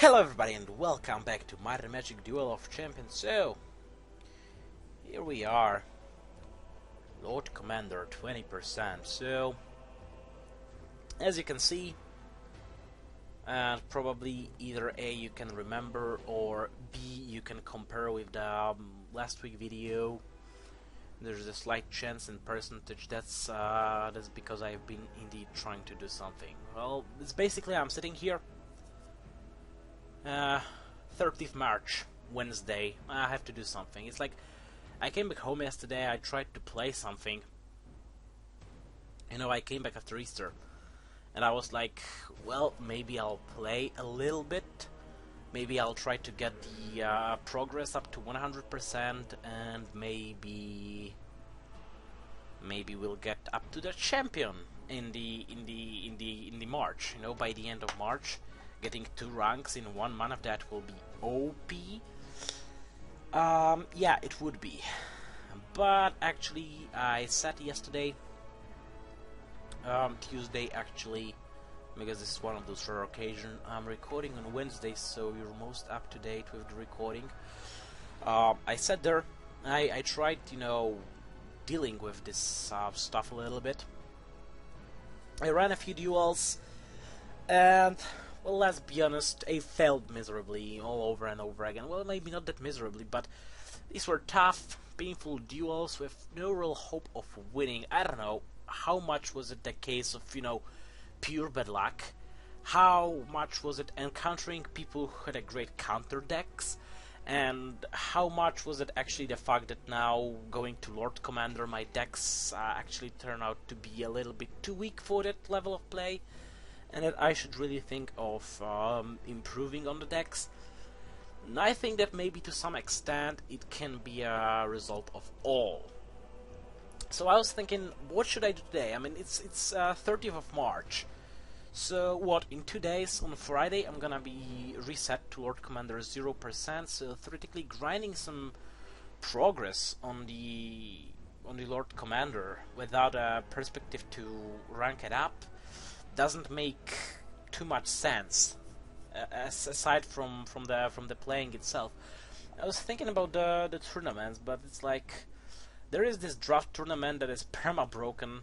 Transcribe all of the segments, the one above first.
Hello everybody and welcome back to my Magic Duel of Champions. So, here we are. Lord Commander 20%. So, as you can see, and probably either A you can remember or B you can compare with the last week video. There's a slight chance in percentage. That's because I've been indeed trying to do something. Well, it's basically I'm sitting here. 30th March, Wednesday. I have to do something. It's like I came back home yesterday. I tried to play something. You know, I came back after Easter, and I was like, well, maybe I'll play a little bit. Maybe I'll try to get the progress up to 100%, and maybe we'll get up to the champion in the March. You know, by the end of March. Getting 2 ranks in 1 month, that will be OP. Yeah, it would be. But actually, I sat yesterday, Tuesday actually, because this is one of those rare occasions. I'm recording on Wednesday, so you're most up to date with the recording. I sat there, I tried, you know, dealing with this stuff a little bit. I ran a few duels, and well, let's be honest, I failed miserably all over and over again. Well, maybe not that miserably, but these were tough, painful duels with no real hope of winning. I don't know how much was it the case of, you know, pure bad luck. How much was it encountering people who had a great counter decks, and how much was it actually the fact that now going to Lord Commander, my decks actually turn out to be a little bit too weak for that level of play. And that I should really think of improving on the decks. And I think that maybe to some extent it can be a result of all. So I was thinking, what should I do today? I mean, it's 30th of March. So what, in 2 days, on Friday, I'm gonna be reset to Lord Commander 0%. So theoretically grinding some progress on the Lord Commander without a perspective to rank it up doesn't make too much sense, aside from the playing itself. I was thinking about the tournaments, but it's like there is this draft tournament that is perma broken.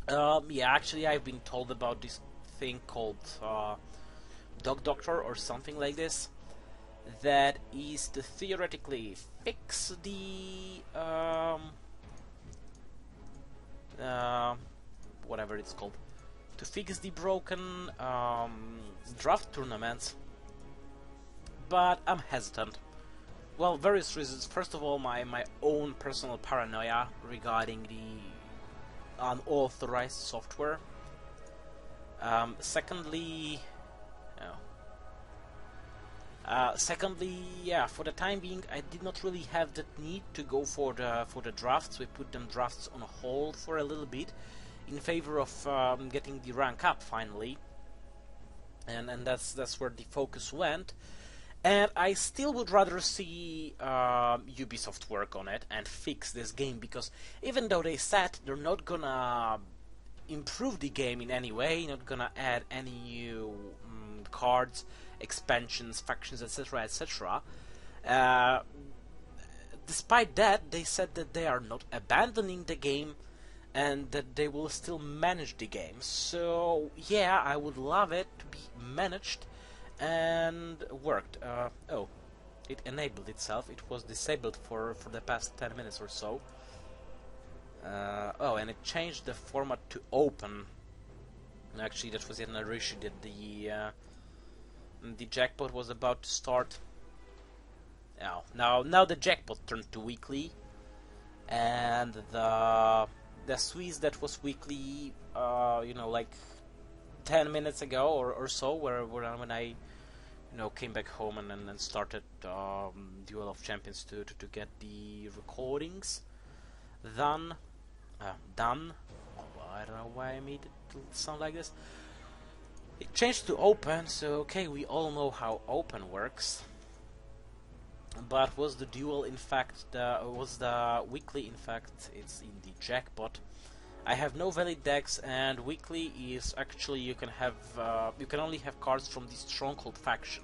Yeah, actually I've been told about this thing called Dog Doctor or something like this, that is to theoretically fix the whatever it's called, to fix the broken draft tournaments, but I'm hesitant. Well, various reasons. First of all, my own personal paranoia regarding the unauthorized software. Secondly, yeah, for the time being, I did not really have that need to go for the drafts. We put them drafts on hold for a little bit, in favor of getting the rank up finally, and that's where the focus went. And I still would rather see Ubisoft work on it and fix this game, because even though they said they're not gonna improve the game in any way, not gonna add any new cards, expansions, factions, etc., etc., despite that, they said that they are not abandoning the game and that they will still manage the game. So yeah, I would love it to be managed and worked. Oh, it enabled itself. It was disabled for the past 10 minutes or so. Oh, and it changed the format to open. Actually, that was yet another issue, that the jackpot was about to start. Now the jackpot turned to weekly, and the Swiss that was weekly, you know, like 10 minutes ago or so, when I, you know, came back home and then started Duel of Champions to get the recordings done. Oh, I don't know why I made it sound like this. It changed to open, so okay, we all know how open works. But was the duel in fact was the weekly in fact it's in the jackpot? I have no valid decks, and weekly is actually you can only have cards from the Stronghold faction.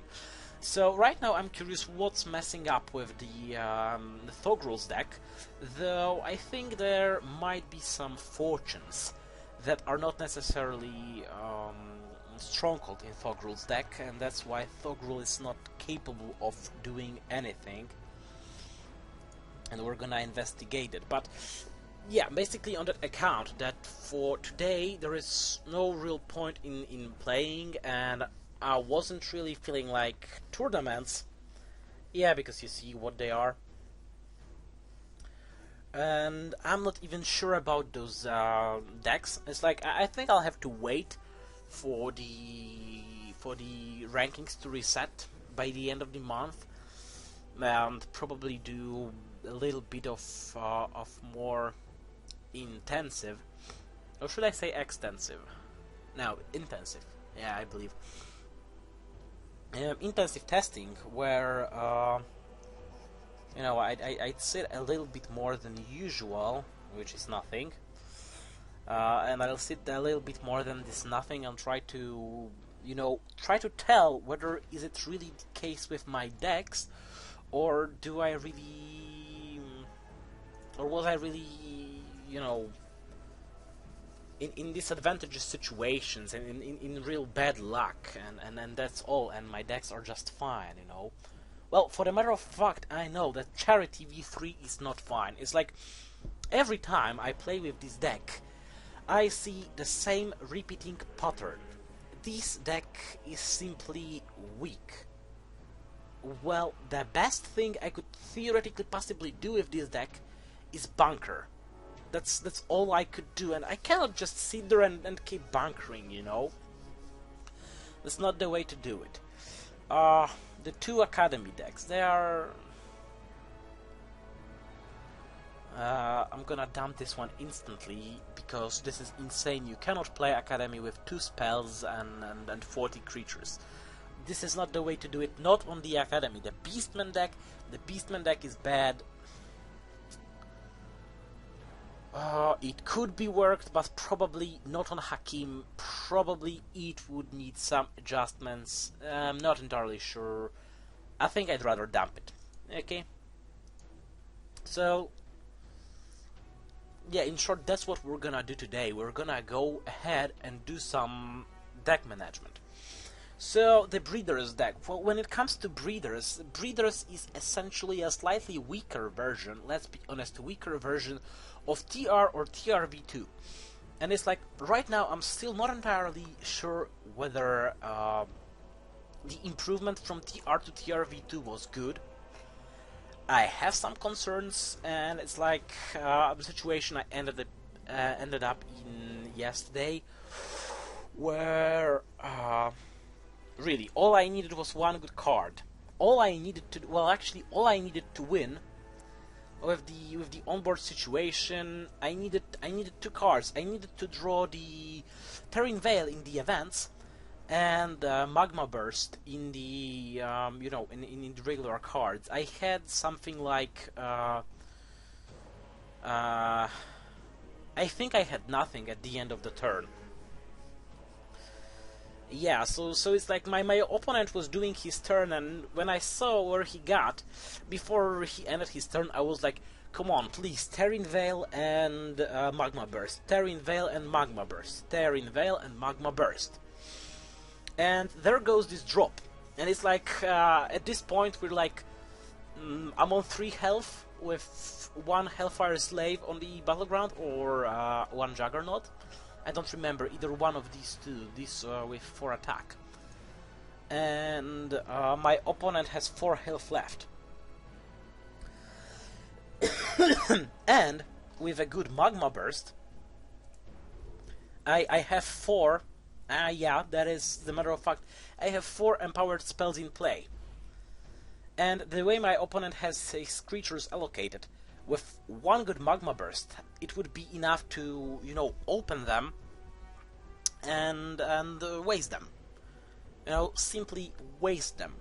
So right now I'm curious what's messing up with the Thogrul's deck, though I think there might be some fortunes that are not necessarily Stronghold in Thogrul's deck, and that's why Thogrul is not capable of doing anything, and we're gonna investigate it. But yeah, basically on that account, that for today there is no real point in playing, and I wasn't really feeling like tournaments. Yeah, because you see what they are. And I'm not even sure about those decks. It's like I think I'll have to wait for the rankings to reset by the end of the month, and probably do a little bit of more intensive, or should I say extensive? No, intensive. Yeah, I believe intensive testing, where you know, I'd sit a little bit more than usual, which is nothing, and I'll sit a little bit more than this nothing and try to, you know, try to tell whether is it really the case with my decks, or do I really, or was I really, you know, in disadvantageous situations and in real bad luck, and that's all, and my decks are just fine, you know. Well, for the matter of fact, I know that Charity V3 is not fine. It's like every time I play with this deck, I see the same repeating pattern. This deck is simply weak. Well, the best thing I could theoretically possibly do with this deck is bunker. That's all I could do, and I cannot just sit there and keep bunkering, you know. That's not the way to do it. The two Academy decks, they are... I'm gonna dump this one instantly, because this is insane. You cannot play Academy with 2 spells and 40 creatures. This is not the way to do it, not on the Academy. The Beastman deck is bad. It could be worked, but probably not on Hakim. Probably it would need some adjustments. I'm not entirely sure. I think I'd rather dump it. Okay. So, yeah, in short, that's what we're gonna do today. We're gonna go ahead and do some deck management. So, the Breeders deck. Well, when it comes to Breeders is essentially a slightly weaker version, let's be honest, weaker version of TR or TRV2. And it's like, right now I'm still not entirely sure whether the improvement from TR to TRV2 was good. I have some concerns, and it's like the situation I ended up in yesterday, where really all I needed was one good card. All I needed to, well, actually all I needed to win with the onboard situation, I needed 2 cards. I needed to draw the Terran Veil in the events, and Magma Burst in the you know, in the regular cards. I had something like I think I had nothing at the end of the turn. Yeah, so it's like my opponent was doing his turn, and when I saw where he got before he ended his turn, I was like, come on, please, Terran Veil and Magma Burst, Terran Veil and Magma Burst, Terran Veil and Magma Burst. And there goes this drop, and it's like at this point we're like, I'm on 3 health with 1 Hellfire Slave on the battleground, or 1 Juggernaut. I don't remember either one of these two. This with 4 attack, and my opponent has 4 health left. And with a good Magma Burst, I have 4. Yeah, that is the matter of fact. I have 4 empowered spells in play, and the way my opponent has his creatures allocated, with 1 good Magma Burst, it would be enough to, you know, open them and waste them. You know, simply waste them.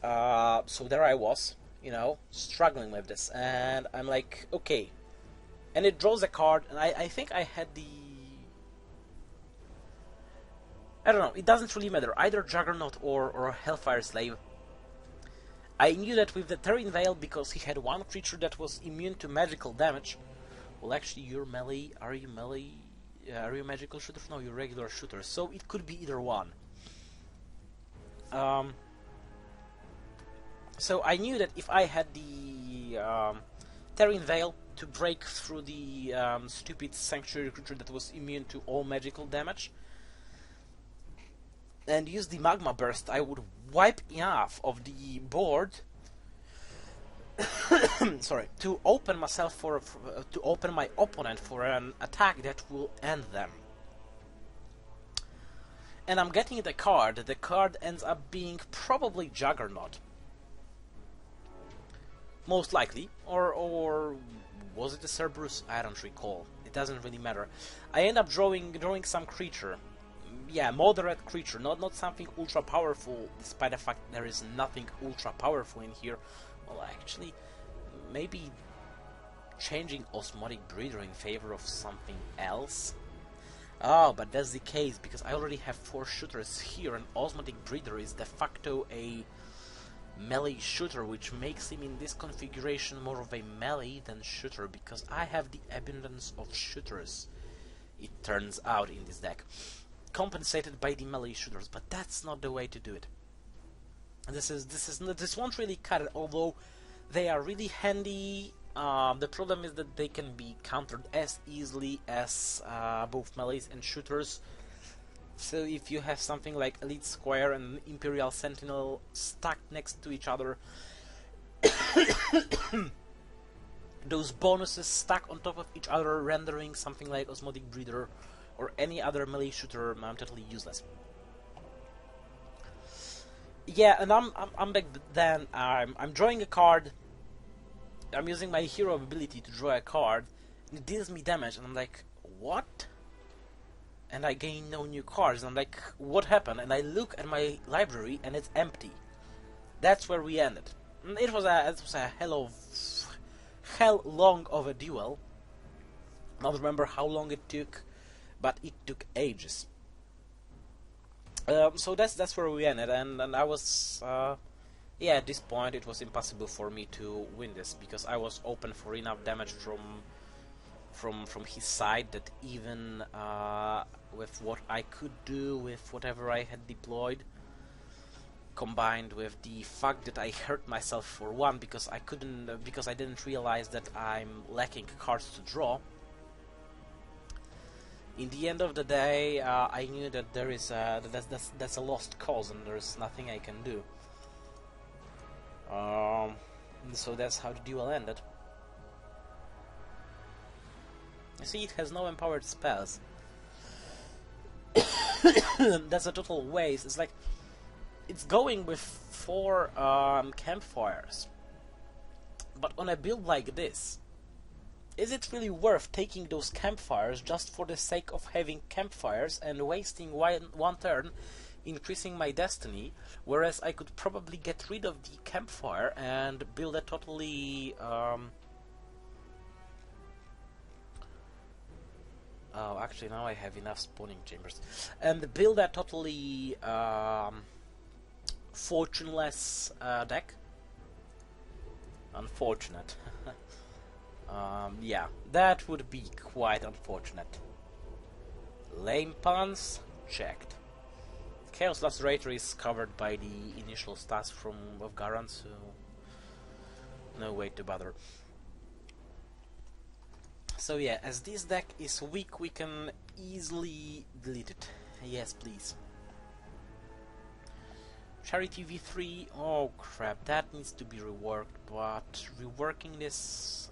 So there I was, you know, struggling with this, and I'm like, okay, and it draws a card, and I think I had the... I don't know, it doesn't really matter, either Juggernaut or Hellfire Slave. I knew that with the Terran Veil, because he had one creature that was immune to magical damage. Well, actually, you're melee. Are you melee? Are you magical shooter? No, you're regular shooter. So it could be either one. So I knew that if I had the Terran Veil to break through the stupid Sanctuary creature that was immune to all magical damage, and use the Magma Burst, I would wipe enough of the board sorry, to open myself for to open my opponent for an attack that will end them. And I'm getting the card. The card ends up being probably Juggernaut, most likely, or was it a Cerberus? I don't recall. It doesn't really matter. I end up drawing some creature. Yeah, moderate creature, not something ultra powerful, despite the fact there is nothing ultra powerful in here. Well, actually, maybe changing Osmotic Breeder in favor of something else? Oh, but that's the case, because I already have 4 shooters here, and Osmotic Breeder is de facto a melee shooter, which makes him in this configuration more of a melee than shooter, because I have the abundance of shooters, it turns out, in this deck, compensated by the melee shooters. But that's not the way to do it. This won't really cut it, although they are really handy. The problem is that they can be countered as easily as both melees and shooters. So if you have something like Elite Squire and Imperial Sentinel stacked next to each other, those bonuses stack on top of each other, rendering something like Osmotic Breeder or any other melee shooter totally useless. Yeah, and I'm back then. I'm drawing a card. I'm using my hero ability to draw a card, and it deals me damage, and I'm like, what? And I gain no new cards, and I'm like, what happened? And I look at my library, and it's empty. That's where we ended. And it was a hell long of a duel. I don't remember how long it took, but it took ages. So that's where we ended, and I was yeah, at this point it was impossible for me to win this, because I was open for enough damage from his side that even with what I could do with whatever I had deployed, combined with the fact that I hurt myself for one because I didn't realize that I'm lacking cards to draw. In the end of the day, I knew that there is that's a lost cause, and there's nothing I can do. So that's how the duel ended. You see, it has no empowered spells. That's a total waste. It's like it's going with 4 campfires, but on a build like this, is it really worth taking those campfires just for the sake of having campfires and wasting one turn increasing my destiny, whereas I could probably get rid of the campfire and build a totally oh, actually now I have enough spawning chambers, and build a totally fortuneless deck. Unfortunate. Yeah, that would be quite unfortunate. Lame puns? Checked. Chaos Lacerator is covered by the initial stats of Garan, so no way to bother. So yeah, as this deck is weak, we can easily delete it. Yes, please. Charity V3, oh crap, that needs to be reworked, but reworking this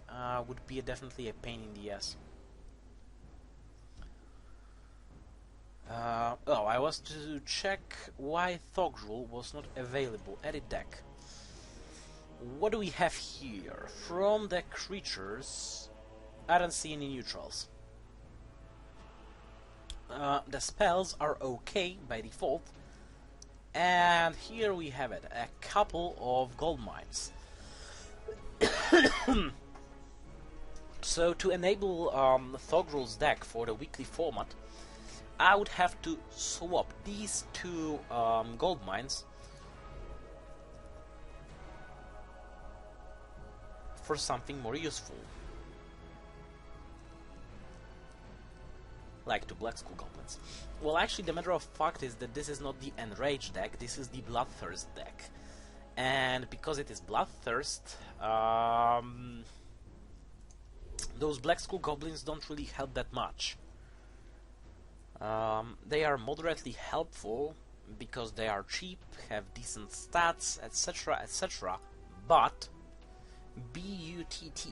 would be definitely a pain in the ass. Oh, I was to check why Thogrul was not available. Edit deck. What do we have here? From the creatures, I don't see any neutrals. The spells are okay by default. And here we have it, a couple of gold mines. So to enable Thogrul's deck for the weekly format, I would have to swap these two gold mines for something more useful, like two Black Skull Goblins. Well, actually, the matter of fact is that this is not the Enraged deck, this is the Bloodthirst deck. And because it is Bloodthirst, those Black Skull Goblins don't really help that much. They are moderately helpful because they are cheap, have decent stats, etc, etc, but BUTT,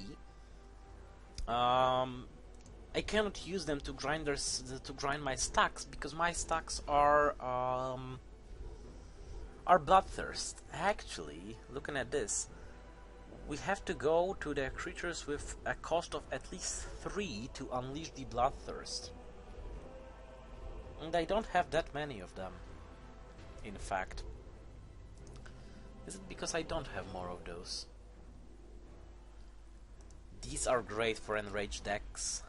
I cannot use them to grind my stacks because my stacks are Bloodthirst. Actually, looking at this, we have to go to the creatures with a cost of at least 3 to unleash the Bloodthirst. And I don't have that many of them, in fact. Is it because I don't have more of those? These are great for enraged decks.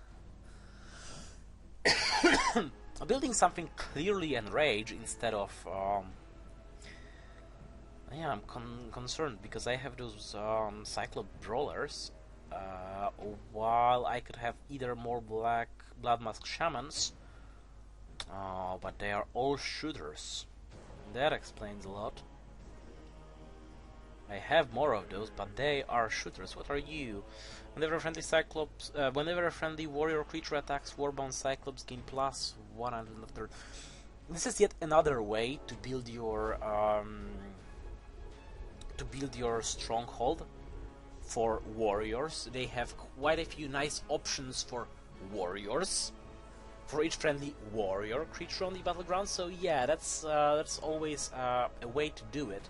Building something clearly enraged instead of... yeah, I'm concerned because I have those Cyclop Brawlers, while I could have either more Black Bloodmask Shamans, but they are all shooters. That explains a lot. I have more of those, but they are shooters. What are you? Whenever a friendly Cyclops, whenever a friendly warrior creature attacks Warbound Cyclops, gain plus 100 after. This is yet another way to build your stronghold for warriors. They have quite a few nice options for warriors, for each friendly warrior creature on the battleground. So yeah, that's always a way to do it.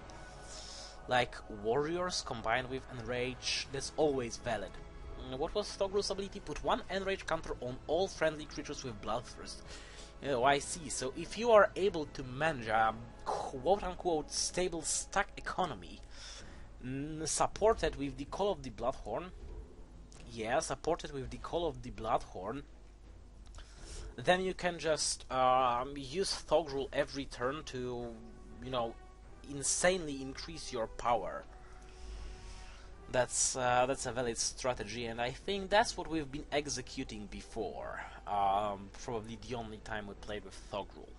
Like warriors combined with enrage, that's always valid. What was Thogrul's ability? Put 1 enrage counter on all friendly creatures with Bloodthirst. Oh, I see. So if you are able to manage a quote-unquote stable stack economy, supported with the Call of the Bloodhorn, yeah, supported with the Call of the Bloodhorn, then you can just use Thogrul every turn to, you know, insanely increase your power. That's a valid strategy, and I think that's what we've been executing before. Probably the only time we played with Thogrul.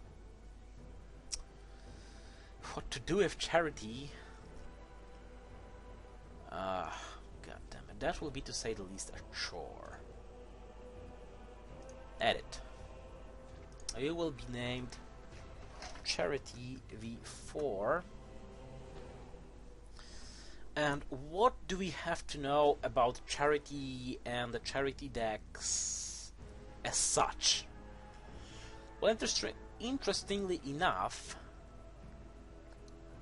What to do with Charity? God damn it, that will be, to say the least, a chore. Edit. You will be named Charity V4. And what do we have to know about Charity and the Charity decks as such? Well, interestingly enough,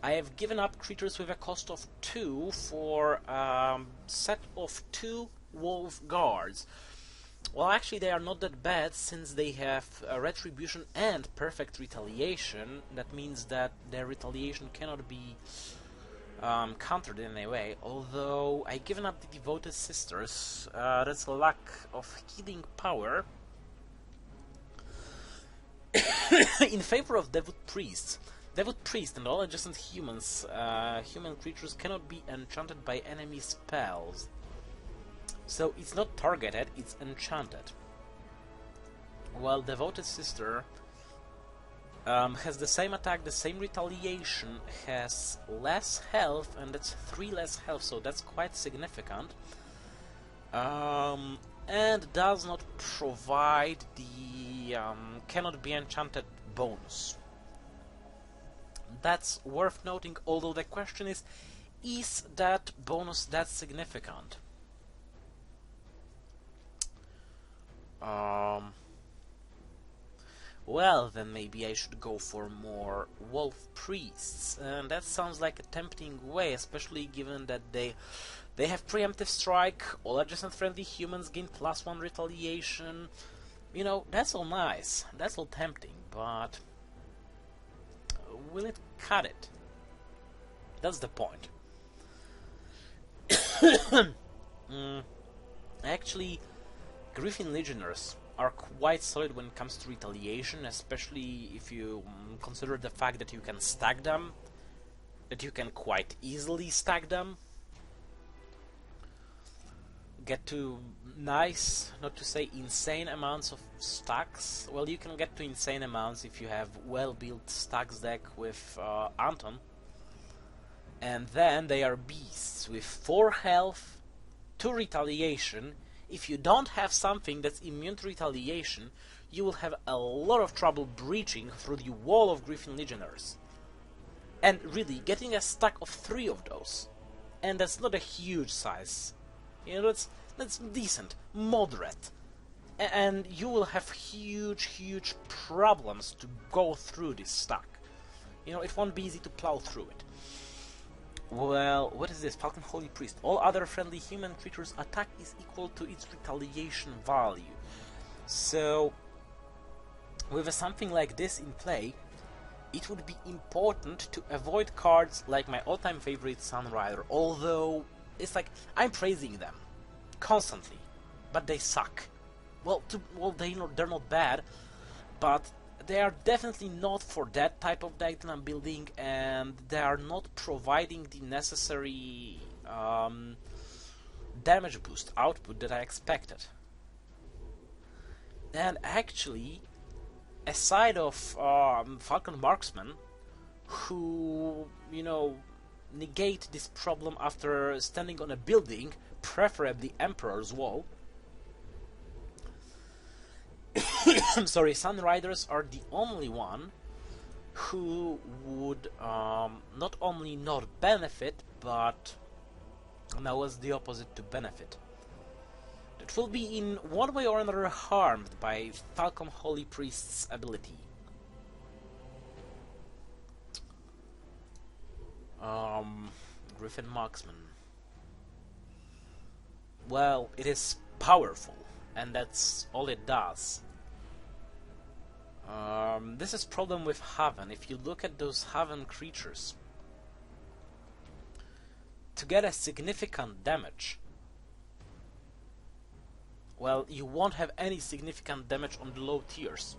I have given up creatures with a cost of 2 for a set of 2 Wolf Guards. Well, actually they are not that bad, since they have Retribution and Perfect Retaliation. That means that their retaliation cannot be countered in any way, although I've given up the Devoted Sisters. That's a lack of healing power in favor of Devout Priests. Devout Priest and all adjacent humans, human creatures cannot be enchanted by enemy spells. So it's not targeted, it's enchanted. While Devoted Sister has the same attack, the same retaliation, has less health, and that's 3 less health, so that's quite significant. And does not provide the cannot be enchanted bonus. That's worth noting, although the question is that bonus that significant? Well, then maybe I should go for more Wolf Priests, and that sounds like a tempting way, especially given that they have Preemptive Strike, all adjacent friendly humans gain +1 retaliation. You know, that's all nice, that's all tempting, but will it cut it? That's the point. Actually, Griffin Legionnaires are quite solid when it comes to retaliation, especially if you consider the fact that you can stack them, that you can quite easily stack them, get to nice, not to say insane amounts of stacks. Well, you can get to insane amounts if you have well-built stacks deck with Anton, and then they are beasts with 4 health, 2 retaliation. If you don't have something that's immune to retaliation, you will have a lot of trouble breaching through the wall of Griffin Legionnaires. And really, getting a stack of 3 of those, and that's not a huge size. You know, that's decent, moderate, and you will have huge problems to go through this stack. You know, it won't be easy to plow through it. Well, what is this? Falcon Holy Priest. All other friendly human creatures' attack is equal to its retaliation value. So, with something like this in play, it would be important to avoid cards like my all-time favorite Sunrider, although it's like I'm praising them constantly, but they suck. Well, they're not bad, but they are definitely not for that type of deck that I'm building, and they are not providing the necessary damage boost output that I expected. And actually, aside of Falcon Marksman, who, you know, negate this problem after standing on a building, preferably Emperor's Wall, sorry, Sunriders are the only one who would not only not benefit, but now what's the opposite to benefit? That will be in one way or another harmed by Falcon Holy Priest's ability. Griffin Marksman. Well, it is powerful, and that's all it does. This is problem with Haven. If you look at those Haven creatures, to get a significant damage, well, you won't have any significant damage on the low tiers.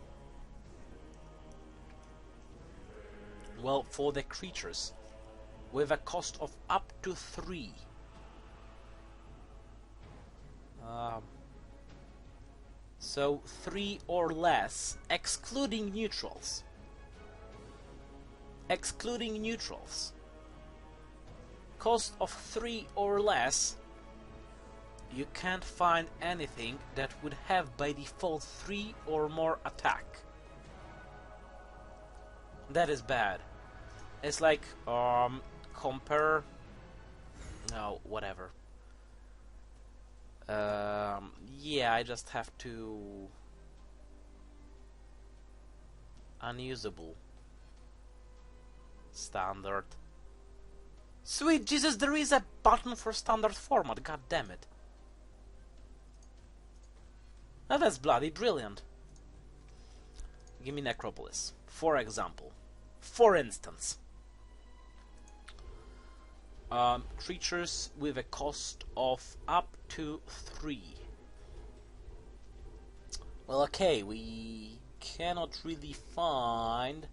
Well, for the creatures with a cost of up to 3, so 3 or less, excluding neutrals. Excluding neutrals. Cost of 3 or less, you can't find anything that would have by default 3 or more attack. That is bad. It's like, compare... No, whatever. Yeah, I just have to... Unusable. Standard. Sweet Jesus, there is a button for standard format, god damn it. Now that's bloody brilliant. Give me Necropolis, for example. For instance. Creatures with a cost of up to 3. Well, okay, we cannot really find...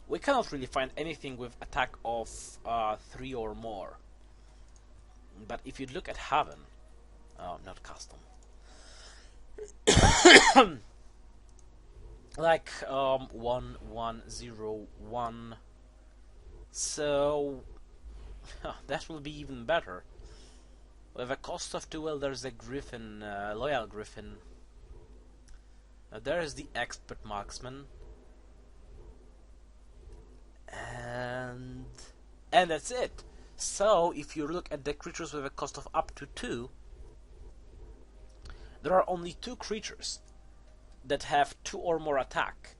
we cannot really find anything with attack of 3 or more. But if you look at Haven, not custom, like 1101, so that will be even better. With a cost of 2, well, there's a Griffin, Loyal Griffin. There is the Expert Marksman, and that's it. So if you look at the creatures with a cost of up to 2, there are only 2 creatures that have 2 or more attack.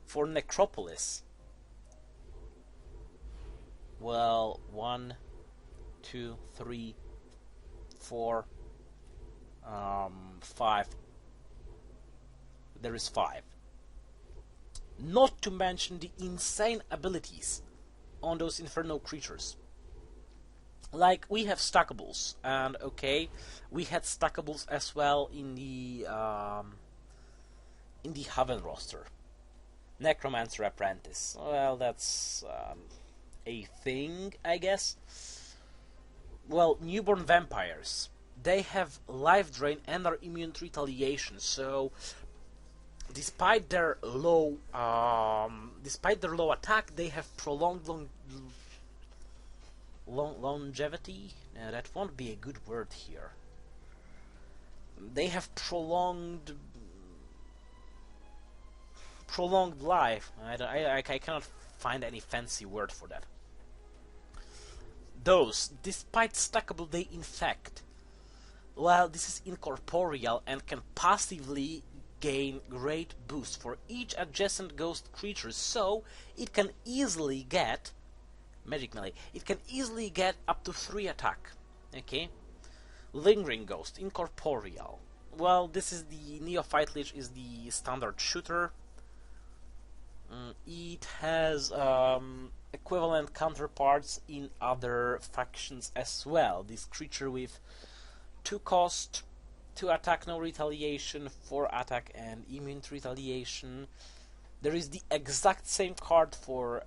For Necropolis, well, 1, 2, 3, 4, 5. There is 5. Not to mention the insane abilities on those infernal creatures. Like, we have stackables, and okay, we had stackables as well in the Haven roster. Necromancer Apprentice. Well, that's a thing, I guess. Well, Newborn Vampires. They have life drain and are immune to retaliation, so despite their low attack, they have prolonged longevity. That won't be a good word here. They have prolonged life. I cannot find any fancy word for that. Those, despite stackable, they infect. Well, this is incorporeal and can passively gain great boost for each adjacent ghost creature, so it can easily get magic melee. It can easily get up to 3 attack. Okay, Lingering Ghost, incorporeal. Well, this is the Neophyte Lich, is the standard shooter. It has equivalent counterparts in other factions as well. This creature with 2 cost, 2 attack, no retaliation, 4 attack and immune to retaliation. There is the exact same card for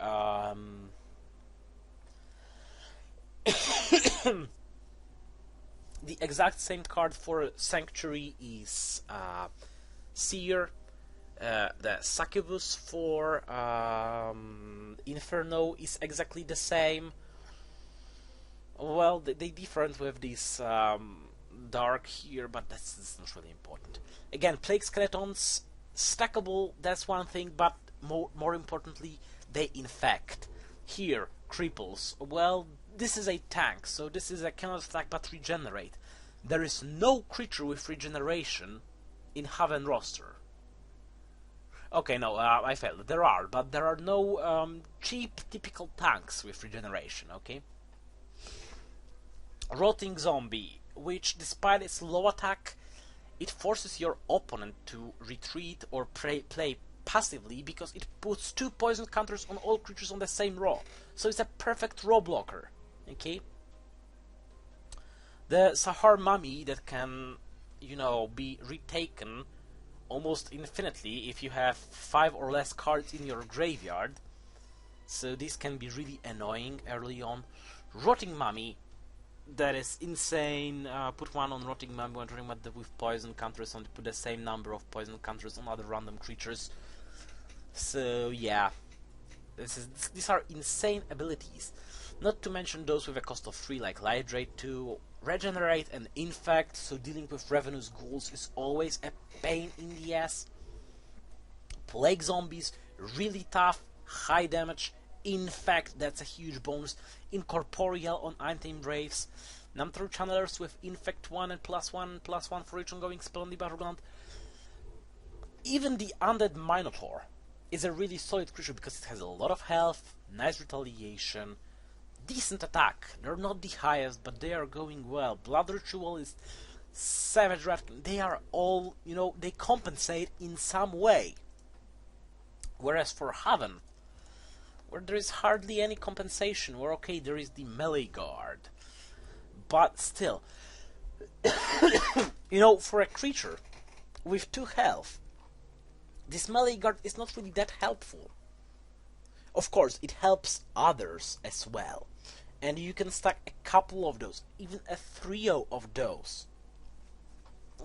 the exact same card for Sanctuary is Seer. The Succubus for Inferno is exactly the same. Well, they different with this dark here, but that's not really important. Again, Plague Skeletons, stackable, that's one thing, but more importantly, they infect. Here, Cripples. Well, this is a tank, so this is a cannot attack but regenerate. There is no creature with regeneration in Haven roster. Okay, no, I failed. There are, but there are no cheap typical tanks with regeneration, okay? Rotting Zombie, which despite its low attack, it forces your opponent to retreat or play passively because it puts 2 poison counters on all creatures on the same row. So it's a perfect row blocker, okay? The Sahar Mummy that can, you know, be retaken almost infinitely if you have 5 or less cards in your graveyard. So this can be really annoying early on. Rotting Mummy, that is insane. Put 1 on Rotting Mummy when talking about with poison counters, and put the same number of poison counters on other random creatures. So yeah, these are insane abilities. Not to mention those with a cost of 3 like Light Drain 2, Regenerate and Infect, so dealing with Ravenous Ghouls is always a pain in the ass. Plague Zombies, really tough, high damage. Infect, that's a huge bonus. Incorporeal on Untamed Braves. Number Channelers with Infect 1 and +1/+1 for each ongoing spell on the battleground. Even the Undead Minotaur is a really solid creature because it has a lot of health, nice retaliation, decent attack. They're not the highest, but they are going well. Blood Ritual is Savage Rat. They are all, you know, they compensate in some way. Whereas for Haven, where there is hardly any compensation, where okay, there is the melee guard, but still, you know, for a creature with 2 health, this melee guard is not really that helpful. Of course, it helps others as well, and you can stack a couple of those, even a trio of those.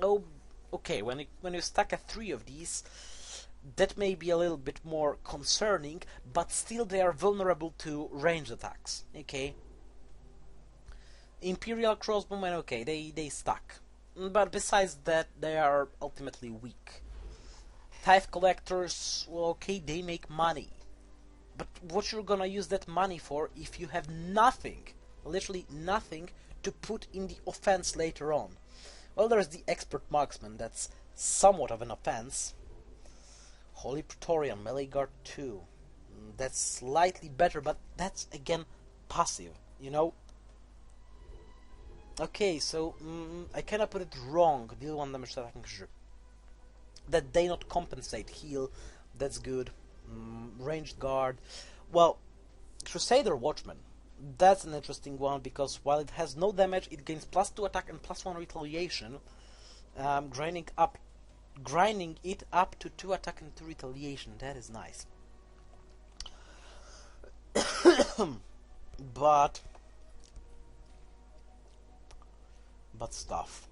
Oh, okay, when you stack a 3 of these, that may be a little bit more concerning, but still they are vulnerable to ranged attacks, okay? Imperial Crossbowmen, okay, they stack, but besides that, they are ultimately weak. Tithe Collectors, well, okay, they make money, but what you're gonna use that money for if you have nothing, literally nothing, to put in the offense later on? Well, there's the Expert Marksman, that's somewhat of an offense. Holy Praetorian, Melee Guard 2, that's slightly better, but that's again passive, you know? Okay, so I kinda put it wrong, deal 1 damage to attacking creature. That they not compensate, heal, that's good. ranged guard. Well, Crusader Watchman. That's an interesting one because while it has no damage, it gains +2 attack and +1 retaliation, grinding it up to 2 attack and 2 retaliation. That is nice. but stuff.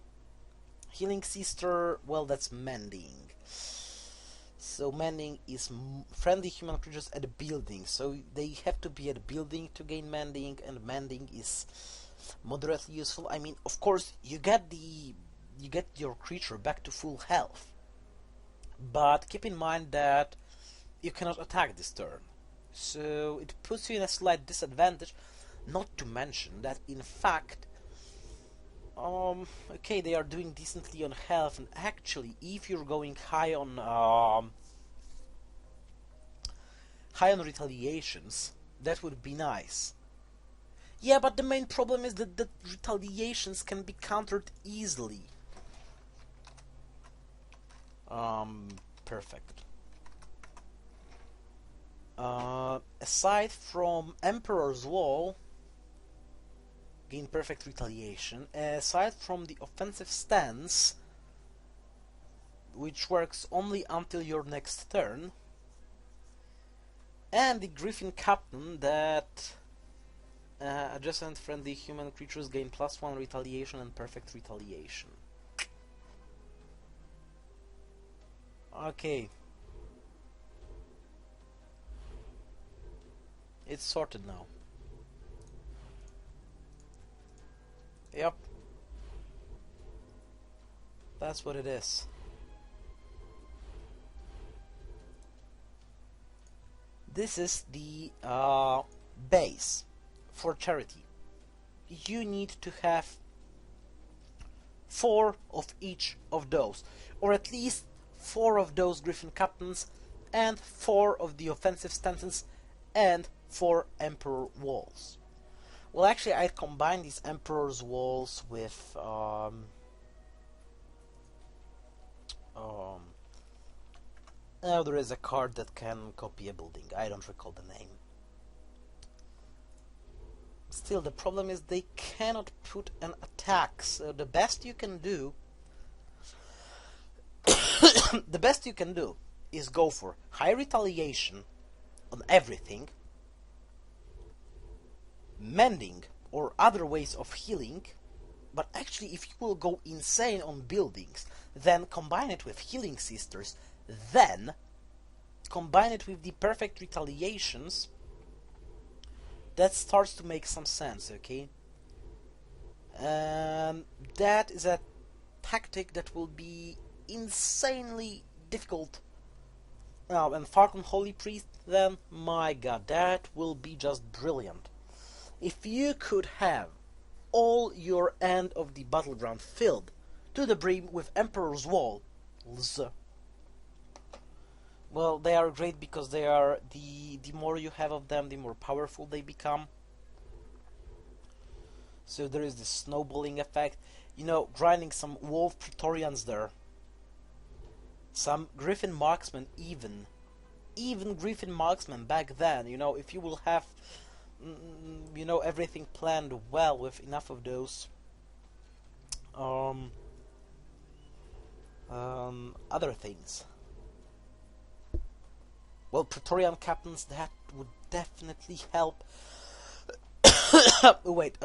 Healing Sister, well, that's mending. So mending is friendly human creatures at a building, so they have to be at a building to gain mending, and mending is moderately useful. I mean, of course, you get your creature back to full health, but keep in mind that you cannot attack this turn, so it puts you in a slight disadvantage. Not to mention that, in fact, okay, they are doing decently on health, and actually, if you're going high on retaliations, that would be nice. Yeah, but the main problem is that the retaliations can be countered easily. Perfect. Aside from Emperor's Wall, gain perfect retaliation. Aside from the offensive stance, which works only until your next turn, and the Griffin Captain, that adjacent friendly human creatures gain +1 retaliation and perfect retaliation. Okay. It's sorted now. Yep. That's what it is. This is the base for charity. You need to have 4 of each of those, or at least 4 of those Griffin Captains, and 4 of the offensive stances, and 4 Emperor Walls. Well, actually, I'd combine these Emperor's Walls with oh, there is a card that can copy a building. I don't recall the name. Still, the problem is they cannot put an attack. So the best you can do, the best you can do, is go for high retaliation on everything, mending or other ways of healing. But actually, if you will go insane on buildings, then combine it with Healing Sisters, then combine it with the perfect retaliations. That starts to make some sense, okay? That is a tactic that will be insanely difficult. And Falcon Holy Priest, then, my god, that will be just brilliant. If you could have all your end of the battleground filled to the brim with Emperor's Walls, well, they are great because they are the more you have of them, the more powerful they become. So there is this snowballing effect. You know, grinding some Wolf Praetorians there, some Griffin Marksmen, even Griffin Marksmen back then. You know, if you will have, you know, everything planned well with enough of those other things. Well, Praetorian Captains, that would definitely help. Wait,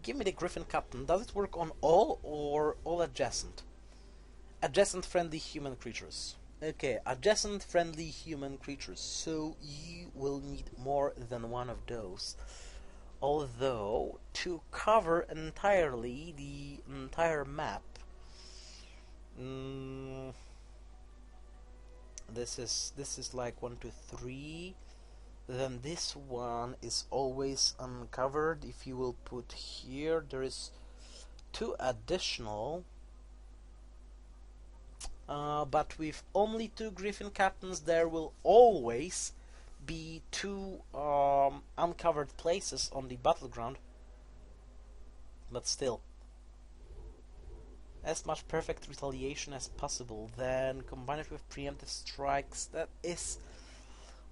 give me the Griffin Captain. Does it work on all or all adjacent? Adjacent friendly human creatures. Okay, adjacent friendly human creatures. So you will need more than one of those. Although, to cover entirely the entire map, this is like 1, 2, 3. Then this one is always uncovered. If you will put here, there is 2 additional. But with only 2 Griffin Captains, there will always be 2 uncovered places on the battleground. But still, as much perfect retaliation as possible, then combine it with preemptive strikes. That is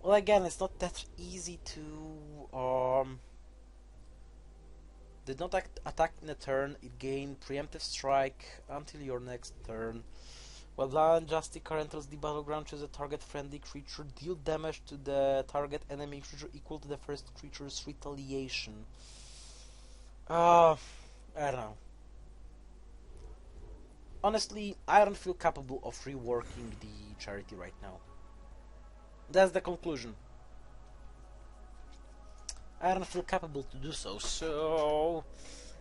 Well, again, it's not that easy to did not attack in a turn. It gained preemptive strike until your next turn. While Unjusty Card enters the battleground, choose a target friendly creature. Deal damage to the target enemy creature equal to the first creature's retaliation. I don't know. Honestly, I don't feel capable of reworking the charity right now. That's the conclusion. I don't feel capable to do so, so...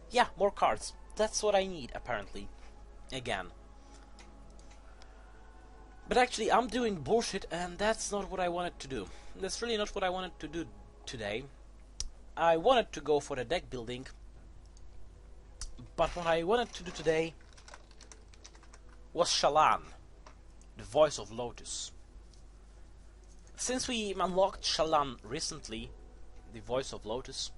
yeah, more cards. That's what I need, apparently. Again. But actually, I'm doing bullshit, and that's not what I wanted to do. That's really not what I wanted to do today. I wanted to go for the deck building, but what I wanted to do today was Shallan, the voice of Lotus. Since we unlocked Shallan recently, the voice of Lotus,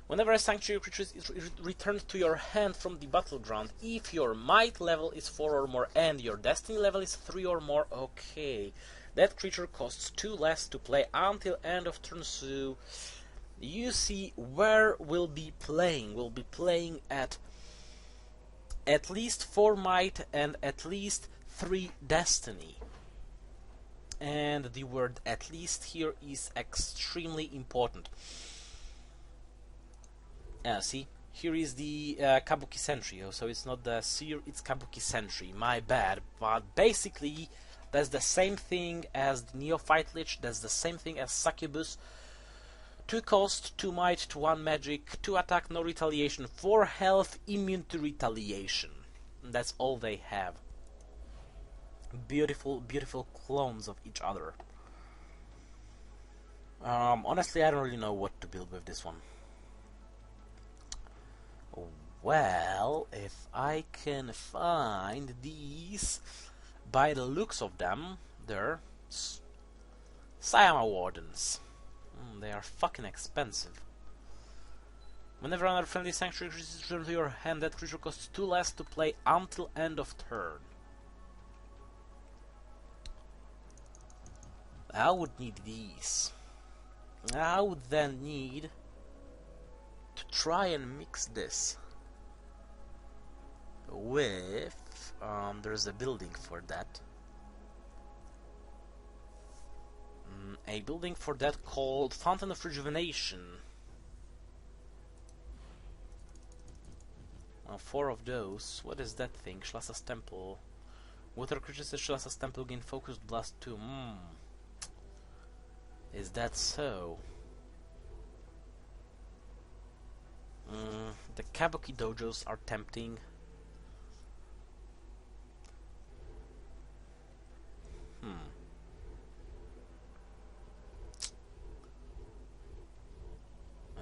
whenever a sanctuary creature is returned to your hand from the battleground, if your might level is 4 or more and your destiny level is 3 or more, okay, that creature costs 2 less to play until end of turn. So you see where we'll be playing. We'll be playing at least 4 might and at least 3 destiny. And the word "at least" here is extremely important. See, here is the Kabuki Sentry. So it's not the Seer, it's Kabuki Sentry. My bad. But basically, that's the same thing as the Neophyte Lich. That's the same thing as Succubus. 2 cost, 2 might, 1 magic, 2 attack, no retaliation, 4 health, immune to retaliation. And that's all they have. Beautiful, beautiful clones of each other. Honestly, I don't really know what to build with this one. Well, if I can find these, by the looks of them, they're Sayama Wardens. They are fucking expensive. Whenever another friendly sanctuary creature is returned to your hand, that creature costs 2 less to play until end of turn. I would need these. I would then need to try and mix this with there's a building for that. A building for that called Fountain of Rejuvenation. 4 of those. What is that thing? Shlassa's Temple. Water creatures at Shlassa's Temple gain Focused Blast 2. Is that so? The Kabuki dojos are tempting.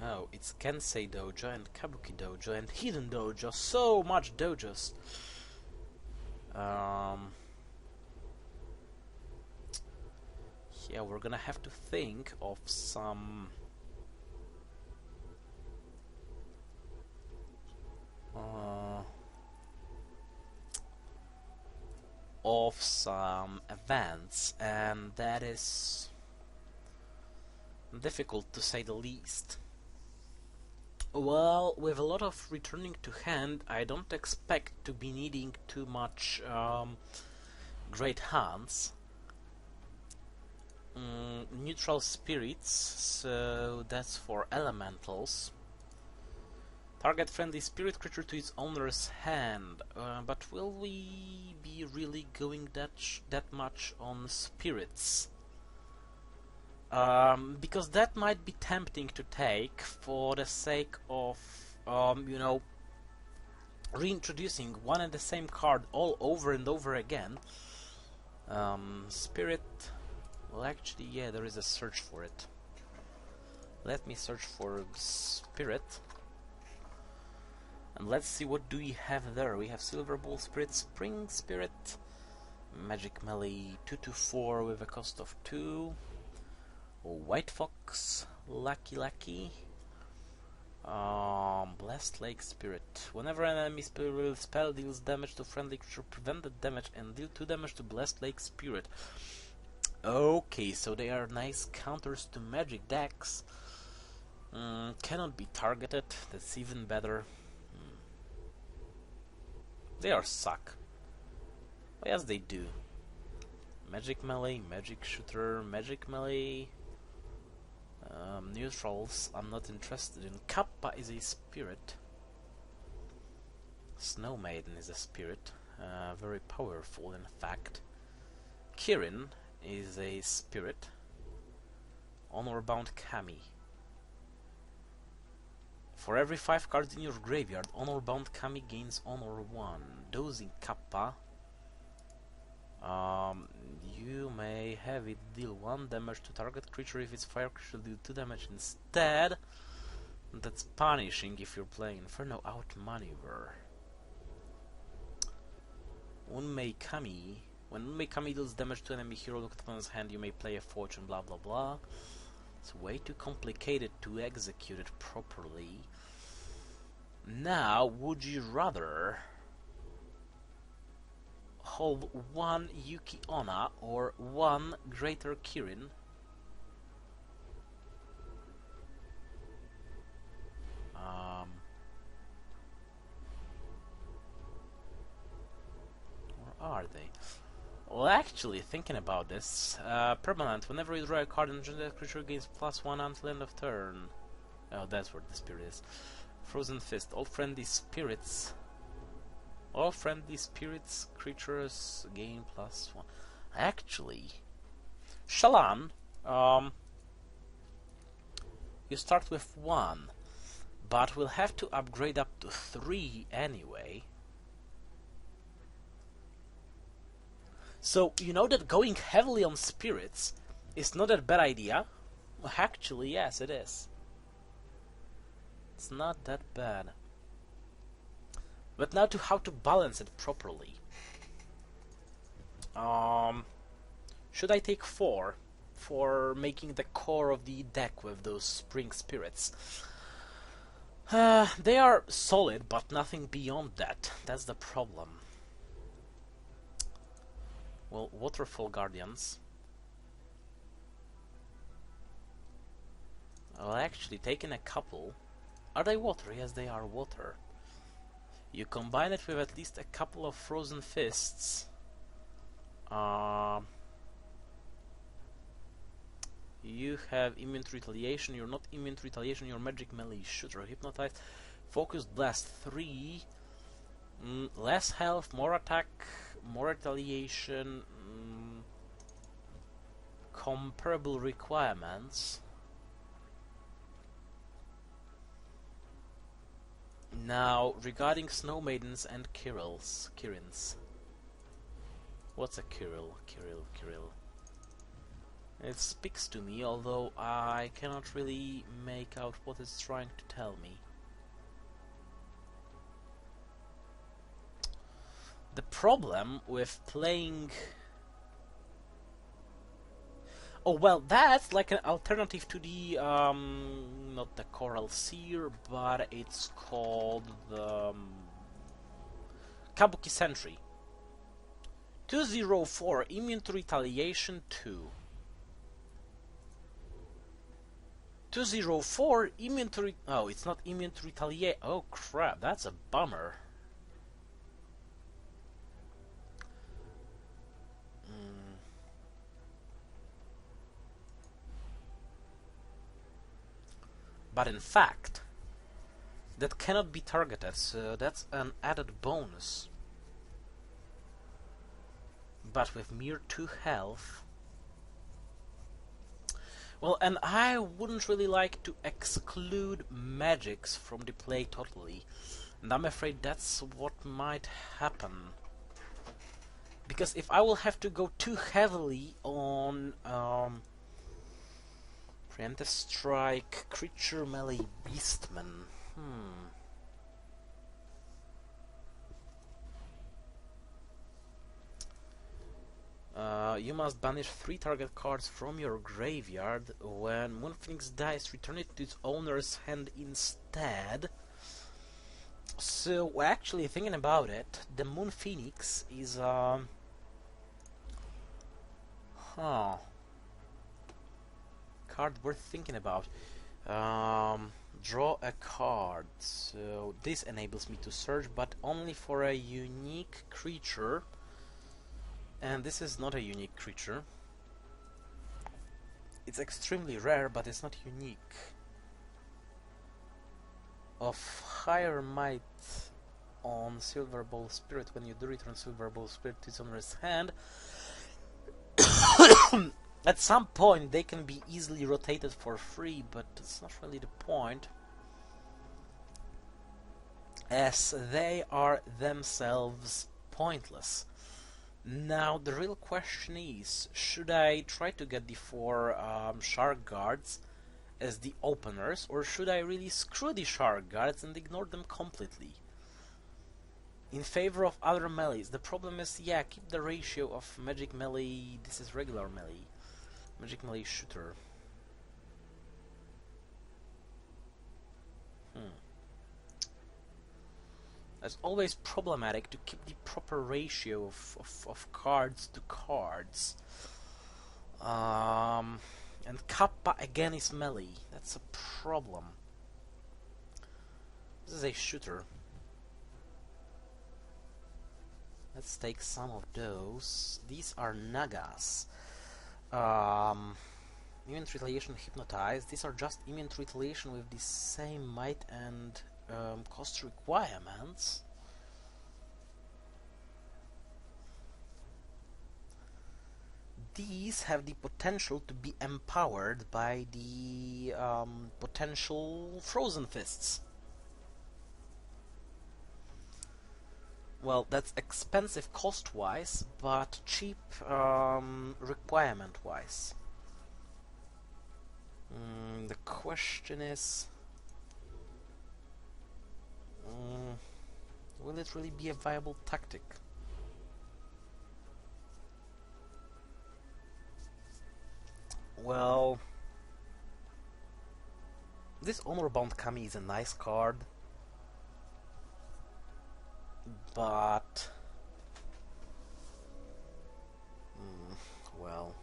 Oh, it's Kensei Dojo and Kabuki Dojo and Hidden Dojo. So much dojos. Yeah, we're gonna have to think of some events, and that is difficult to say the least. Well, with a lot of returning to hand, I don't expect to be needing too much great hands. Neutral spirits, so that's for elementals. Target friendly spirit creature to its owner's hand, but will we be really going that much on spirits? Because that might be tempting to take for the sake of, you know, reintroducing one and the same card all over and over again. Spirit. Well, actually, yeah, there is a search for it. Let me search for Spirit. And let's see what do we have there. We have Silver Bull Spirit, Spring Spirit, Magic Melee 2/4 with a cost of 2. White Fox, Lucky. Blessed Lake Spirit. Whenever an enemy spell deals damage to friendly creature, prevent the damage and deal 2 damage to Blessed Lake Spirit. Okay, so they are nice counters to magic decks. Cannot be targeted, that's even better. They are suck. Oh, yes, they do. Magic melee, magic shooter, magic melee. Neutrals, I'm not interested in. Kappa is a spirit. Snow Maiden is a spirit. Very powerful, in fact. Kirin is a spirit. Honor-bound Kami. For every 5 cards in your graveyard, Honor-bound Kami gains Honor 1. Dosing Kappa. You may have it deal 1 damage to target creature. If it's fire creature, deal 2 damage instead. That's punishing if you're playing Inferno Outmaneuver. Unmei Kami. When Unmei Kami deals damage to enemy hero, look at opponent's hand, you may play a fortune, blah blah blah. It's way too complicated to execute it properly. Now, would you rather hold 1 Yuki Onna or 1 Greater Kirin? Or are they? Well, actually, thinking about this, permanent. Whenever you draw a card and that creature gains +1 until end of turn. Oh, that's where the spirit is. Frozen Fist. All friendly spirits. All friendly spirits creatures gain +1. Actually, Shalan, you start with 1, but we'll have to upgrade up to 3 anyway. So, you know that going heavily on spirits is not a bad idea? Well, actually, yes, it is. It's not that bad. But now to how to balance it properly. Should I take 4 for making the core of the deck with those spring spirits? They are solid, but nothing beyond that. That's the problem. Well, Waterfall Guardians. Well, actually, taking a couple. Are they water? Yes, they are water. You combine it with at least a couple of Frozen Fists. You have immune to retaliation. You're not immune to retaliation. You're magic melee shooter. Hypnotized. Focused blast 3. Less health, more attack, more retaliation. Comparable requirements. Now, regarding Snow Maidens and Kirins. What's a Kirill? Kirill. It speaks to me, although I cannot really make out what it's trying to tell me. The problem with playing... Oh, well, that's like an alternative to the, not the Coral Seer, but it's called the Kabuki Sentry. 204, immune to retaliation 2. 204, immune to oh, it's not immune to retaliate. Oh crap, that's a bummer. But in fact, that cannot be targeted, so that's an added bonus. But with mere 2 health... Well, and I wouldn't really like to exclude magics from the play totally. And I'm afraid that's what might happen. Because if I will have to go too heavily on... Preemptive Strike, Creature Melee Beastman. You must banish 3 target cards from your graveyard. When Moon Phoenix dies, return it to its owner's hand instead. So, actually, thinking about it, the Moon Phoenix is Huh. Card worth thinking about. Draw a card. So this enables me to search, but only for a unique creature. And this is not a unique creature. It's extremely rare, but it's not unique. Of higher might on Silver Bowl Spirit. When you do return Silver Bowl Spirit to its owner's hand, at some point they can be easily rotated for free, but it's not really the point, as they are themselves pointless. Now the real question is, should I try to get the 4 Shark Guards as the openers, or should I really screw the Shark Guards and ignore them completely in favor of other melees? The problem is, yeah, keep the ratio of magic melee. This is regular melee. Magic melee shooter. It's always problematic to keep the proper ratio of cards to cards. And Kappa again is melee. That's a problem. This is a shooter. Let's take some of those. These are Nagas. Immune to retaliation, hypnotize. These are just immune to retaliation with the same might and cost requirements. These have the potential to be empowered by the potential Frozen Fists. Well, that's expensive cost-wise, but cheap requirement-wise. The question is, will it really be a viable tactic? Well, this Honor-Bound Kami is a nice card, but well,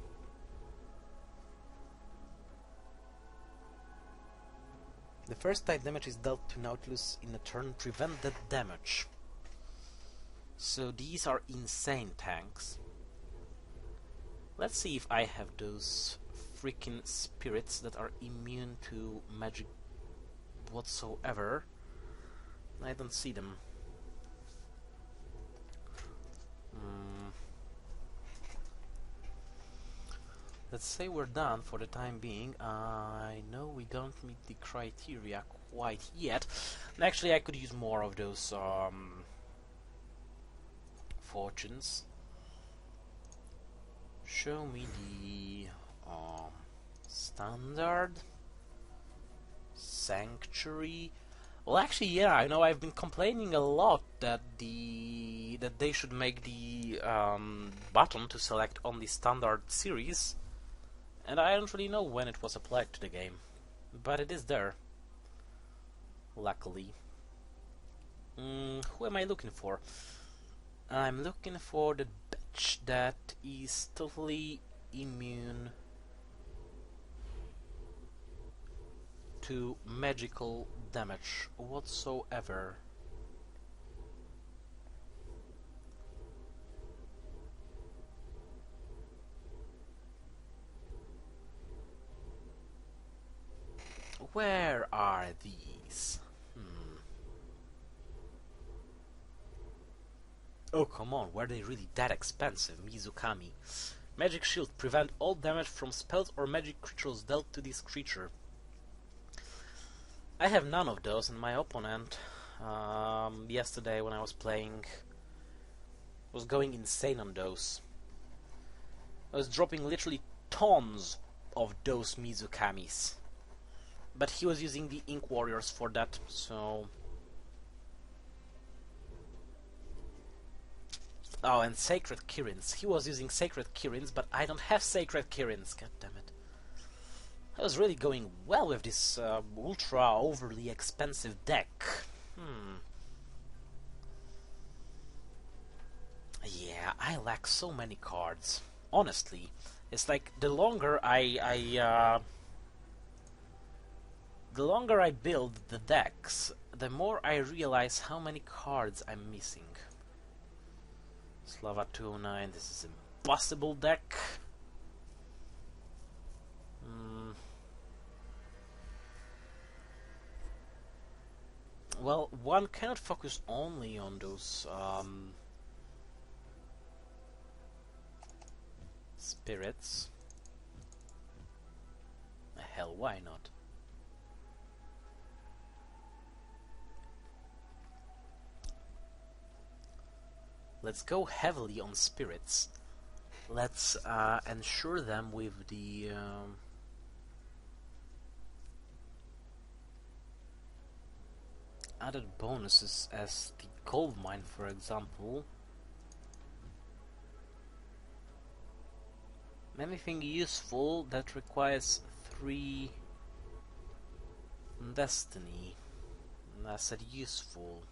the first type damage is dealt to Nautilus in a turn. Prevent that damage. So these are insane tanks. Let's see if I have those freaking spirits that are immune to magic whatsoever. I don't see them. Let's say we're done for the time being. I know we don't meet the criteria quite yet. And actually, I could use more of those fortunes. Show me the standard sanctuary. Well, actually, yeah, I know I've been complaining a lot that they should make the button to select on the standard series, and I don't really know when it was applied to the game, but it is there, luckily. Who am I looking for? I'm looking for the batch that is totally immune to magical damage whatsoever. Where are these? Oh, come on, were they really that expensive? Mizukami. Magic Shield. Prevent all damage from spells or magic creatures dealt to this creature. I have none of those, and my opponent yesterday when I was playing was going insane on those. I was dropping literally tons of those Mizukamis. But he was using the Ink Warriors for that, so... Oh, and Sacred Kirins. He was using Sacred Kirins, but I don't have Sacred Kirins, god damn it. I was really going well with this ultra overly expensive deck. Yeah, I lack so many cards. Honestly, It's like the longer I build the decks, the more I realize how many cards I'm missing. Slava 209, this is impossible deck. Well, one cannot focus only on those spirits. Hell, why not? Let's go heavily on spirits. Let's ensure them with the added bonuses as the gold mine, for example. Anything useful that requires 3 destiny. And I said useful.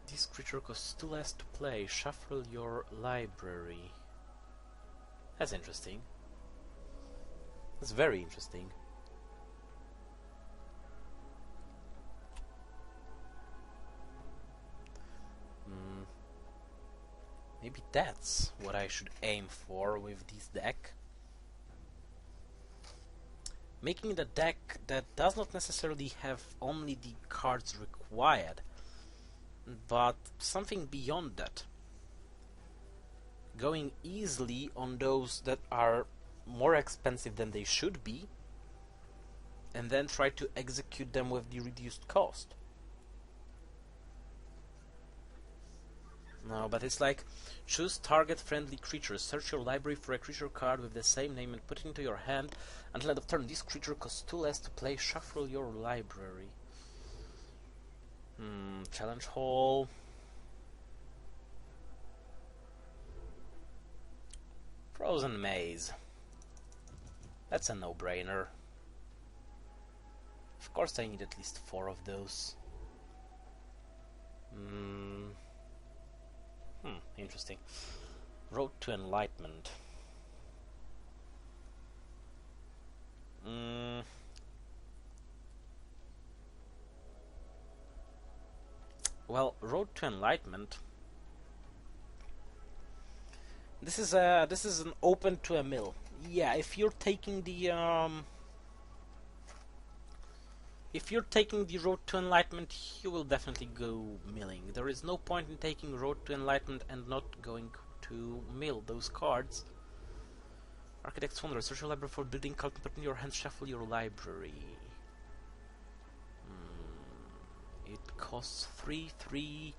This creature costs 2 less to play. Shuffle your library. That's interesting. That's very interesting. Maybe that's what I should aim for with this deck. Making the deck that does not necessarily have only the cards required, but something beyond that. Going easily on those that are more expensive than they should be, and then try to execute them with the reduced cost. No, but it's like, choose target friendly creatures. Search your library for a creature card with the same name and put it into your hand until end of turn. This creature costs 2 less to play. Shuffle your library. Challenge Hall. Frozen Maze. That's a no-brainer. Of course I need at least 4 of those. Interesting. Road to Enlightenment. Well, Road to Enlightenment. This is an open to a mill. Yeah, if you're taking the Road to Enlightenment, you will definitely go milling. There is no point in taking Road to Enlightenment and not going to mill those cards. Architect's Wonder. Search your library for building card, put in your hand, shuffle your library. It costs 3/3,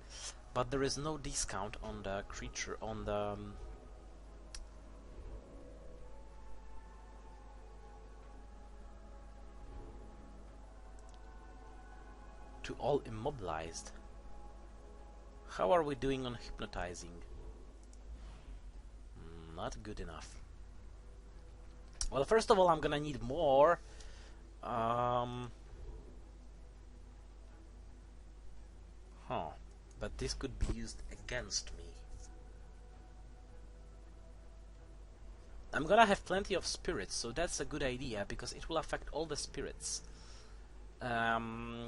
but there is no discount on the creature, on the to all immobilized. How are we doing on hypnotizing? Not good enough. Well, first of all, I'm gonna need more. But this could be used against me. I'm gonna have plenty of spirits, so that's a good idea because it will affect all the spirits.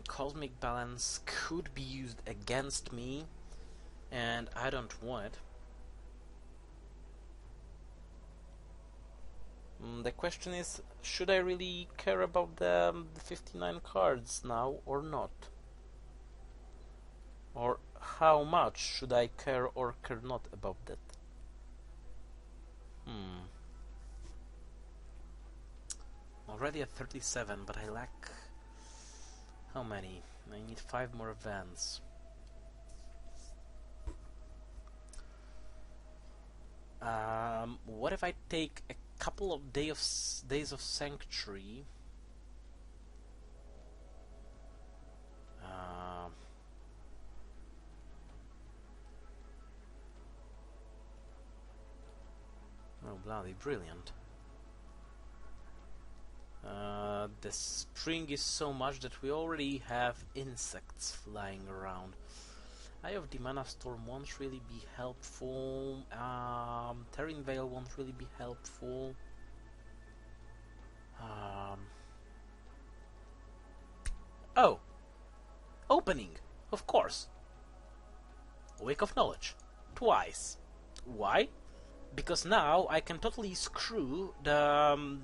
Cosmic Balance could be used against me, and I don't want it. The question is, should I really care about the 59 cards now or not? Or how much should I care or care not about that? Already at 37, but I lack... how many? I need 5 more events. What if I take a couple of days of Sanctuary? Oh, bloody brilliant. The spring is so much that we already have insects flying around. Eye of the Mana Storm won't really be helpful. Terran Veil won't really be helpful. Oh! Opening! Of course! Wake of Knowledge. Twice. Why? Because now I can totally screw the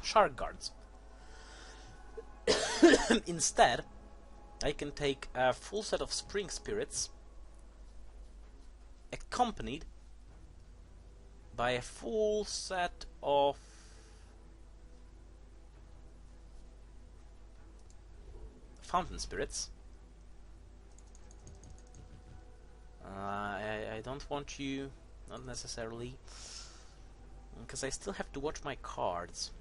Shark Guards. Instead, I can take a full set of Spring Spirits accompanied by a full set of Fountain Spirits. I don't want you, not necessarily, because I still have to watch my cards.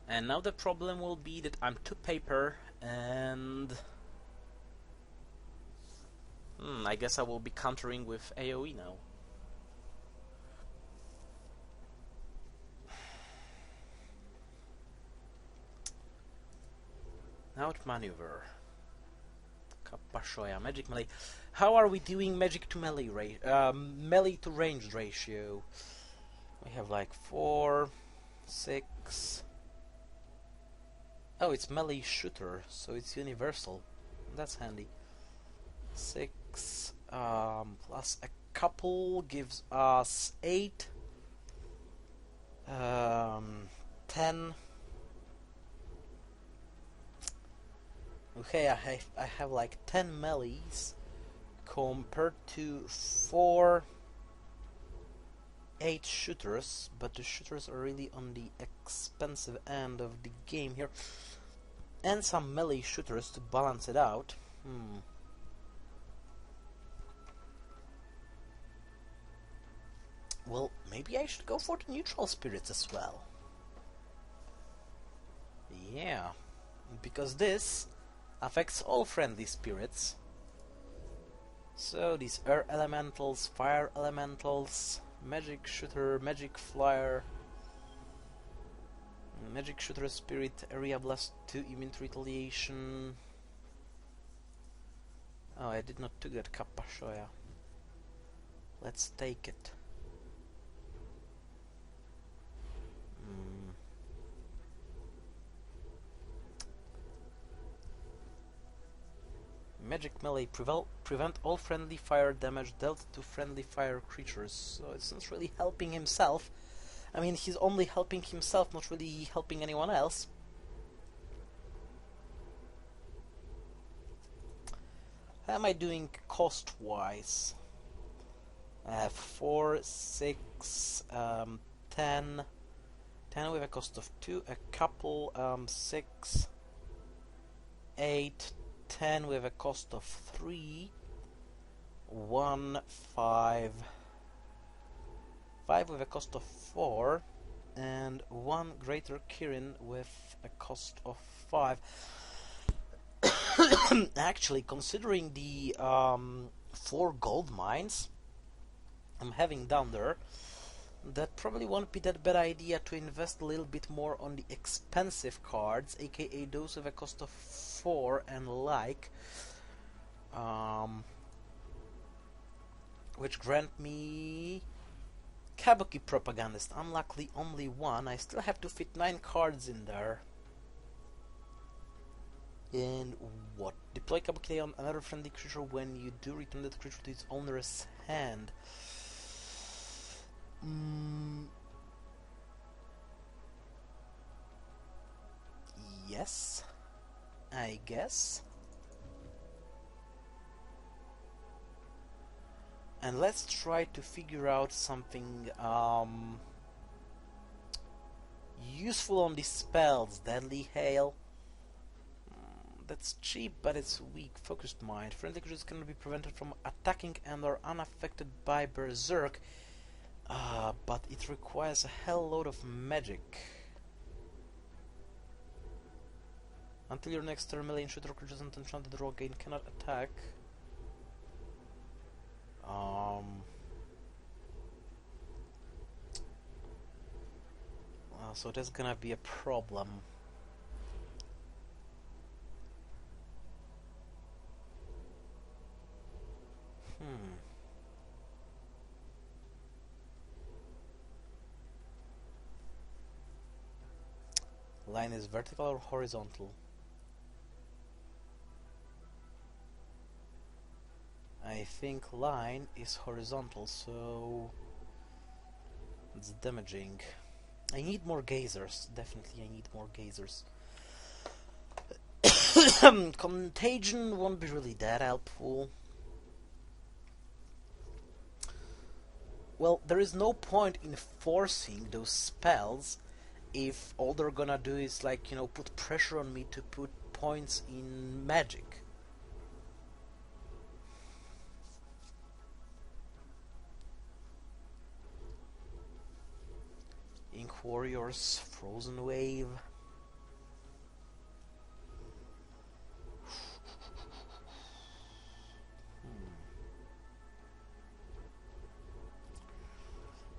And now the problem will be that I'm 2 paper, and I guess I will be countering with AoE now. Outmaneuver. Kapashoya, magic melee. How are we doing magic to melee melee to ranged ratio? We have like 4, 6. Oh, it's melee shooter, so it's universal. That's handy. 6 plus a couple gives us 8. 10. Okay, I have like 10 melees compared to 4, 8 shooters, but the shooters are really on the expensive end of the game here, and some melee shooters to balance it out. Well, maybe I should go for the neutral spirits as well. Yeah, because this affects all friendly spirits. So these air elementals, fire elementals, magic shooter, magic flyer, magic shooter spirit, area blast 2, immune to retaliation. Oh, I did not take that Kapashoya. Let's take it. Magic melee prevent all friendly fire damage dealt to friendly fire creatures. So it's not really helping himself. I mean, he's only helping himself, not really helping anyone else. How am I doing cost-wise? I have 4, 6, 10. 10 with a cost of 2, a couple, 6, 8, 10 with a cost of 3, 1, 5, 5 with a cost of 4, and 1 Greater Kirin with a cost of 5. Actually, considering the 4 gold mines I'm having down there, that probably won't be that bad idea to invest a little bit more on the expensive cards, aka those with a cost of 4 and like, which grant me Kabuki Propagandist. Unluckily only 1. I still have to fit 9 cards in there. And what? Deploy Kabuki on another friendly creature when you do return that creature to its owner's hand. Yes, I guess. And let's try to figure out something useful on these spells. Deadly Hail. That's cheap, but it's weak. Focused Mind. Friendly creatures cannot be prevented from attacking and are unaffected by Berserk. But it requires a hell load of magic. Until your next turn, melee shooter creatures and enchanted rogue gain cannot attack. So that's gonna be a problem. Line is vertical or horizontal? I think line is horizontal, so it's damaging. I need more gazers. Definitely I need more gazers. Contagion won't be really that helpful. Well, there is no point in forcing those spells if all they're gonna do is, like, you know, put pressure on me to put points in magic. Ink Warriors, Frozen Wave.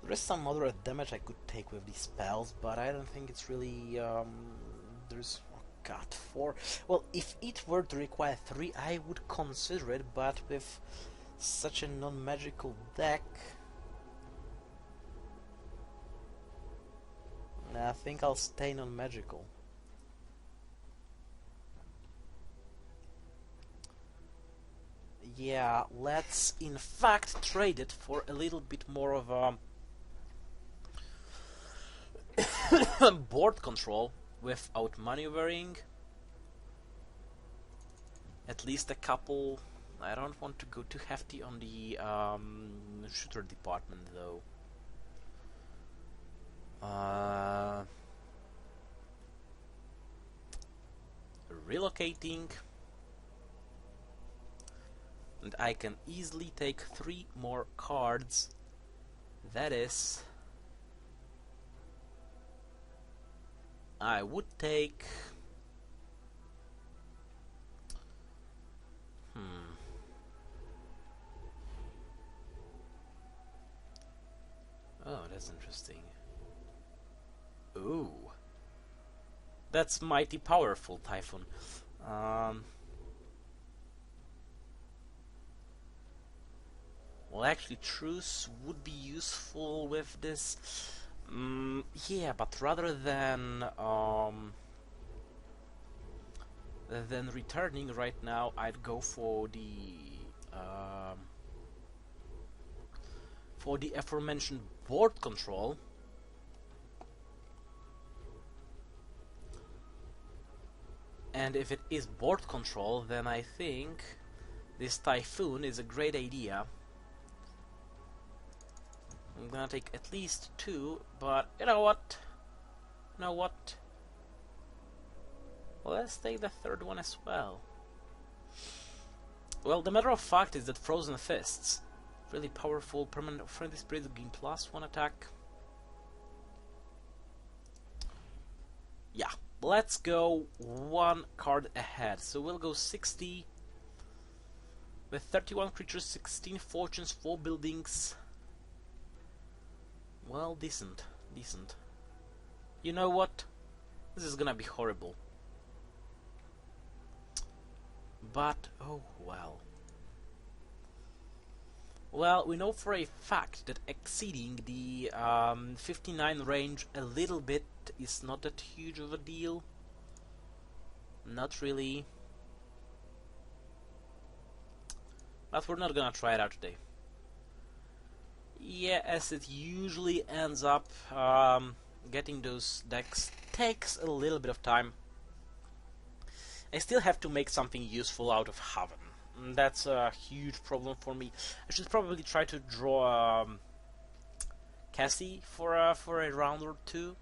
There is some moderate damage I could take with these spells, but I don't think it's really, there's, oh god, 4. Well, if it were to require 3, I would consider it, but with such a non-magical deck, I think I'll stay non-magical. Yeah, let's in fact trade it for a little bit more of a board control without maneuvering. At least a couple. I don't want to go too hefty on the shooter department though. Relocating, and I can easily take 3 more cards. That is, I would take oh, that's interesting. Ooh, that's mighty powerful, Typhoon. Well, actually, Truce would be useful with this. Yeah, but rather than returning right now, I'd go for the aforementioned board control. And if it is board control, then I think this Typhoon is a great idea. I'm gonna take at least 2, but you know what? Well, let's take the 3rd one as well. Well, the matter of fact is that Frozen Fists, really powerful permanent friendly spirits, gain +1 attack. Yeah, let's go 1 card ahead. So we'll go 60 with 31 creatures, 16 fortunes, 4 buildings. Well, decent. You know what? This is gonna be horrible. But, oh well. Well, we know for a fact that exceeding the 59 range a little bit is not that huge of a deal. Not really. But we're not gonna try it out today. Yeah, as it usually ends up, getting those decks takes a little bit of time. I still have to make something useful out of Haven. That's a huge problem for me. I should probably try to draw Cassie for a round or 2.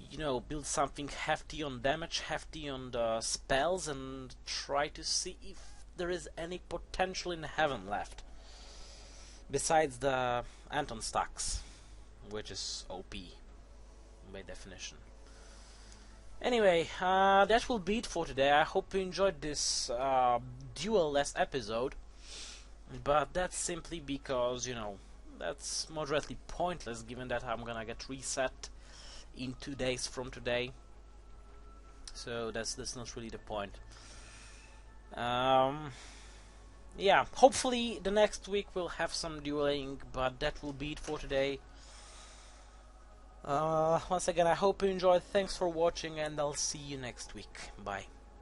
You know, build something hefty on damage, hefty on the spells, and try to see if there is any potential in Heaven left. Besides the Anton stacks, which is OP by definition. Anyway, that will be it for today. I hope you enjoyed this duel-less episode, but that's simply because, you know, that's moderately pointless given that I'm gonna get reset in 2 days from today. So that's not really the point. Yeah, hopefully the next week we'll have some dueling, but that will be it for today. Once again, I hope you enjoyed. Thanks for watching, and I'll see you next week. Bye.